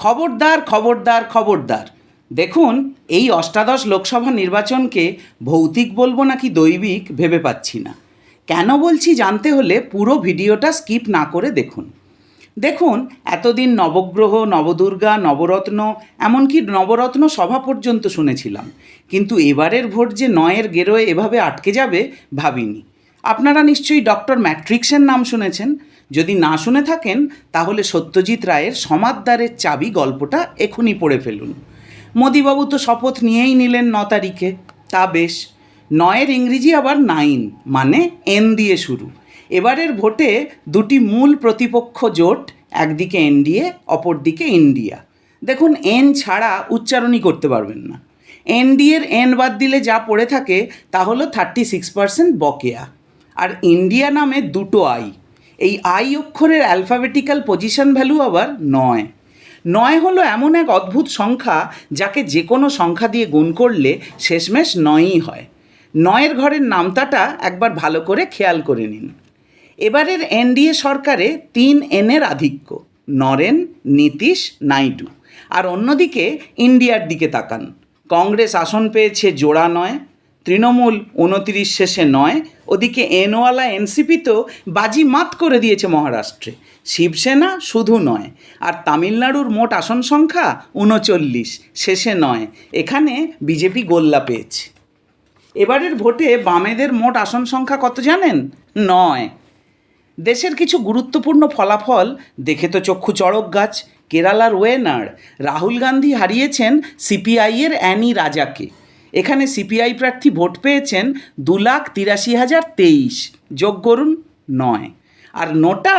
খবরদার খবরদার খবরদার। দেখুন, এই অষ্টাদশ লোকসভা নির্বাচনকে ভৌতিক বলবো নাকি দৈবিক ভেবে পাচ্ছি না। কেন বলছি জানতে হলে পুরো ভিডিওটা স্কিপ না করে দেখুন। দেখুন, এতদিন নবগ্রহ, নবদুর্গা, নবরত্ন, এমনকি নবরত্ন সভা পর্যন্ত শুনেছিলাম, কিন্তু এবারের ভোট যে নয়ের গেরোয় এভাবে আটকে যাবে ভাবিনি। আপনারা নিশ্চয়ই ডক্টর ম্যাট্রিক্সের নাম শুনেছেন। যদি না শুনে থাকেন তাহলে সত্যজিৎ রায়ের সমাদদারের চাবি গল্পটা এখনই পড়ে ফেলুন। মোদিবাবু তো শপথ নিয়েই নিলেন 9 তারিখে, তা বেশ। নয়ের ইংরেজি আবার 9, মানে এন দিয়ে শুরু। এবারের ভোটে দুটি মূল প্রতিপক্ষ জোট, একদিকে এনডিএ, অপরদিকে ইন্ডিয়া। দেখুন, এন ছাড়া উচ্চারণই করতে পারবেন না। এনডিএর এন বাদ দিলে যা পড়ে থাকে তা হলো 36% বকেয়া। আর ইন্ডিয়া নামে দুটো আই। এই আই অক্ষরের অ্যালফাবেটিক্যাল পজিশন ভ্যালু আবার 9। 9 হলো এমন এক অদ্ভুত সংখ্যা যাকে যে কোনো সংখ্যা দিয়ে গুণ করলে শেষমেশ 9ই হয়। 9-এর ঘরের নামতাটা একবার ভালো করে খেয়াল করে নিন। এবারের এনডিএ সরকারে 3 এনের আধিক্য, নরেন, নীতিশ, নাইডু। আর অন্যদিকে ইন্ডিয়ার দিকে তাকান। কংগ্রেস আসন পেয়েছে জোড়া 9, তৃণমূল 29 শেষে 9, ওদিকে এনওয়ালা এনসিপি তো বাজি মাত করে দিয়েছে মহারাষ্ট্রে। শিবসেনা শুধু 9, আর তামিলনাড়ুর মোট আসন সংখ্যা 39 শেষে 9। এখানে বিজেপি গোল্লা পেয়েছে। এবারের ভোটে বামেদের মোট আসন সংখ্যা কত জানেন? 9। দেশের কিছু গুরুত্বপূর্ণ ফলাফল দেখে তো চক্ষু চড়ক গাছ। কেরালার ওয়েনার রাহুল গান্ধী হারিয়েছেন সিপিআইয়ের অ্যানি রাজাকে। এখানে সিপিআই প্রার্থী ভোট পেয়েছেন 2,83,023, যোগ করুন 9। আর নোটা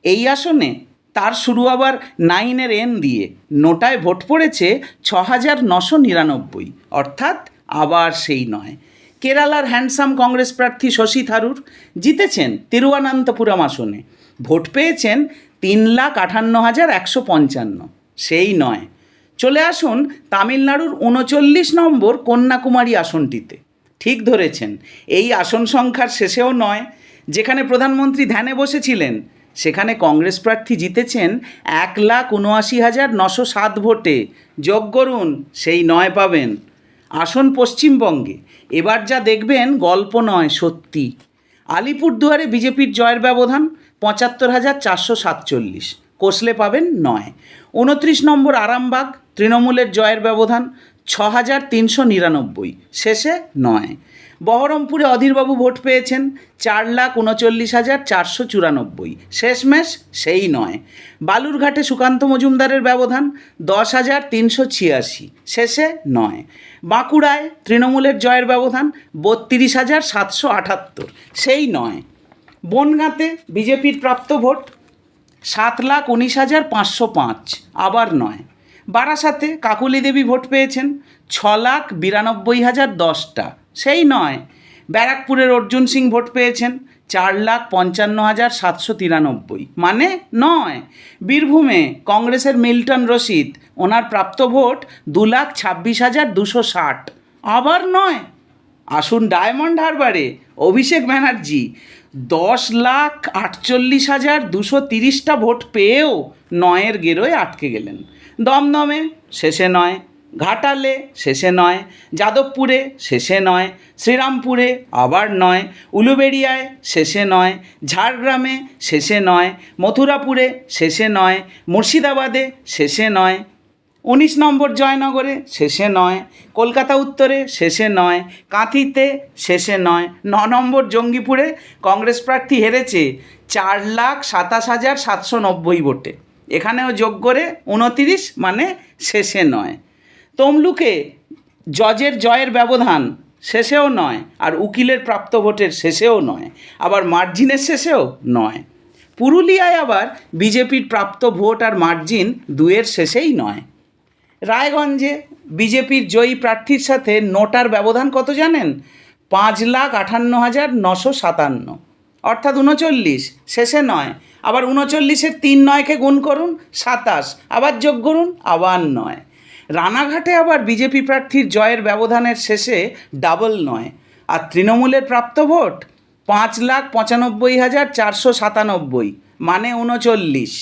এই আসনে, তার শুরু আবার 9-এর এন দিয়ে। নোটায় ভোট পড়েছে 6,999, অর্থাৎ আবার সেই 9। কেরালার হ্যান্ডসাম কংগ্রেস প্রার্থী শশী থারুর জিতেছেন তিরুবনন্তপুরম আসনে। ভোট পেয়েছেন 3,58,155, সেই 9। চলে আসুন তামিলনাড়ুর 39 নম্বর কন্যাকুমারী আসনটিতে। ঠিক ধরেছেন, এই আসন সংখ্যার শেষেও 9। যেখানে প্রধানমন্ত্রী ধ্যানে বসেছিলেন সেখানে কংগ্রেস প্রার্থী জিতেছেন 1,79,907 ভোটে। যোগ করুন, সেই 9 পাবেন। আসন পশ্চিমবঙ্গে। এবার যা দেখবেন গল্প নয়, সত্যি। আলিপুরদুয়ারে বিজেপির জয়ের ব্যবধান 75,447, কষলে পাবেন 9। 29 নম্বর আরামবাগ, তৃণমূলের জয়ের ব্যবধান 6,399, শেষে 9। বহরমপুরে অধীরবাবু ভোট পেয়েছেন 4,39,494, শেষমেশ সেই 9। বালুরঘাটে সুকান্ত মজুমদারের ব্যবধান 10,386, শেষে 9। বাঁকুড়ায় তৃণমূলের জয়ের ব্যবধান 32,778, সেই 9। বনগাঁতে বিজেপির প্রাপ্ত ভোট 7,19,505, আবার 9। বারাসাতে কাকুলি দেবী ভোট পেয়েছেন 6,92,010টা, সেই 9। ব্যারাকপুরের অর্জুন সিং ভোট পেয়েছেন 4,55,793, মানে 9। বীরভূমে কংগ্রেসের মিল্টন রশিদ, ওনার প্রাপ্ত ভোট 2,26,260, আবার 9। আসুন ডায়মন্ড হারবারে অভিষেক ব্যানার্জি 10,48,230টা ভোট পেয়েও 9-এর গেরোয় আটকে গেলেন। দমদমে শেষে 9, ঘাটালে শেষে 9, যাদবপুরে শেষে 9, শ্রীরামপুরে আবার 9, উলুবেড়িয়ায় শেষে 9, ঝাড়গ্রামে শেষে 9, মথুরাপুরে শেষে 9, মুর্শিদাবাদে শেষে 9, 19 নম্বর জয়নগরে শেষে 9, কলকাতা উত্তরে শেষে 9, কাঁথিতে শেষে 9। 9 নম্বর জঙ্গিপুরে কংগ্রেস প্রার্থী হেরেছে 4,27,790 ভোটে। এখানেও যোগ করে 29, মানে শেষে 9। তমলুকে জজের জয়ের ব্যবধান শেষেও 9, আর উকিলের প্রাপ্ত ভোটের শেষেও 9, আবার মার্জিনের শেষেও 9। পুরুলিয়ায় আবার বিজেপির প্রাপ্ত ভোট আর মার্জিন 2-এর শেষেই 9। রায়গঞ্জে বিজেপির জয়ী প্রার্থীর সাথে নোটার ব্যবধান কত জানেন? 5,58,957, অর্থাৎ 39, শেষে 9। আবার 39-এর 3 9কে গুণ করুন 27, আবার যোগ করুন আবার 9। রানাঘাটে আবার বিজেপি প্রার্থীর জয়ের ব্যবধানের শেষে ডাবল 9, আর তৃণমূলের প্রাপ্ত ভোট 5,95,497, মানে 39।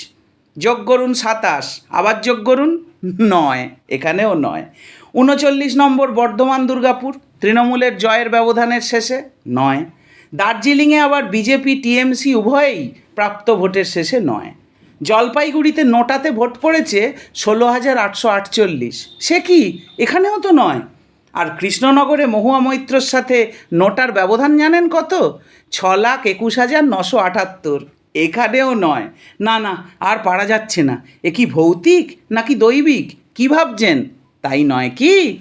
যোগ করুন 27, আবার যোগ করুন 9, এখানেও 9। 39 নম্বর বর্ধমান দুর্গাপুর, তৃণমূলের জয়ের ব্যবধানের শেষে 9। দার্জিলিংয়ে আবার বিজেপি টিএমসি উভয়েই প্রাপ্ত ভোটের শেষে 9। জলপাইগুড়িতে নোটাতে ভোট পড়েছে 16,848, সে কি, এখানেও তো 9। আর কৃষ্ণনগরে মহুয়া মৈত্রর সাথে নোটার ব্যবধান জানেন কত? 6,21,978, এখানেও 9। না না, আর পারা যাচ্ছে না। এ কি ভৌতিক নাকি দৈবিক, কী ভাবছেন? তাই নয় কি?